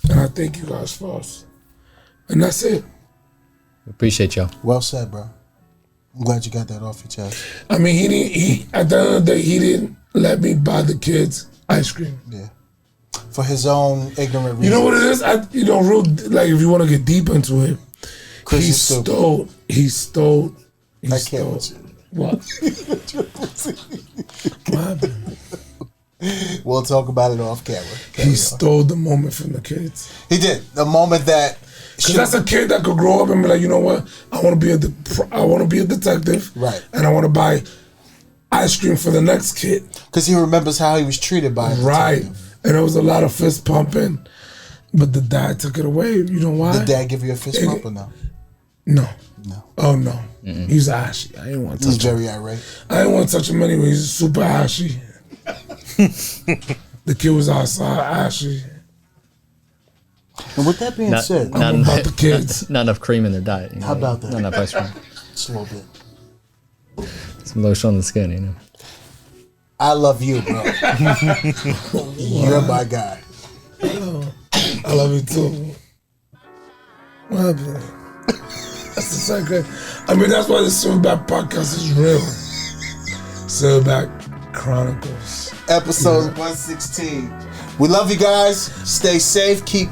And I thank you guys for us. And that's it. Appreciate y'all. Well said, bro. I'm glad you got that off your chest. I mean, he at the end of the day, he didn't let me buy the kids ice cream. Yeah. For his own ignorant reasons. You know what it is? Real, like if you want to get deep into it, Chris he is stupid. stole. I can't with you. What? What happened? We'll talk about it off camera. He stole the moment from the kids. He did. The moment that. Because that's a kid that could grow up and be like, you know what? I want to be a detective. Right. And I want to buy ice cream for the next kid. Because he remembers how he was treated by a detective. Right. And there was a lot of fist pumping, but the dad took it away. You know why? Did dad give you a fist pump or no? No. No. Oh no. He's ashy. I didn't want to touch He's him. very irate. I didn't want to touch him anyway. He's super ashy. The kid was outside ashy. And with that being said, not, about the kids. Not enough cream in their diet. You know? How about that? Not enough ice cream. Just a little bit. Some lotion on the skin, you know. I love you, bro. You're my guy. I love you too. What happened? That's the second. I mean, that's why the Silverback podcast is real. Silverback Chronicles. Episode 116. We love you guys. Stay safe. Keep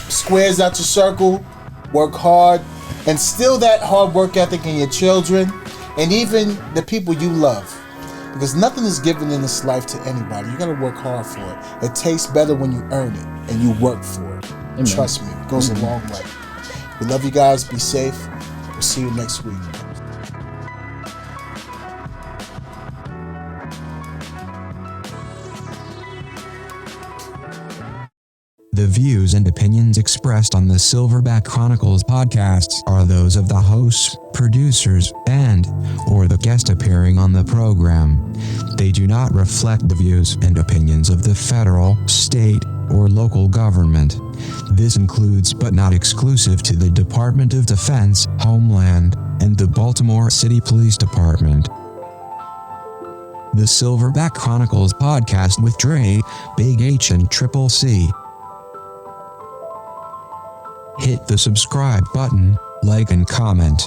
squares out your circle. Work hard. And still that hard work ethic in your children and even the people you love. Because nothing is given in this life to anybody. You got to work hard for it. It tastes better when you earn it and you work for it. Amen. Trust me. It goes a long way. We love you guys. Be safe. We'll see you next week. The views and opinions expressed on the Silverback Chronicles podcasts are those of the hosts, producers, or the guest appearing on the program. They do not reflect the views and opinions of the federal, state, or local government. This includes but not exclusive to the Department of Defense, Homeland, and the Baltimore City Police Department. The Silverback Chronicles podcast with Dre, Big H, and Triple C. Hit the subscribe button, like and comment.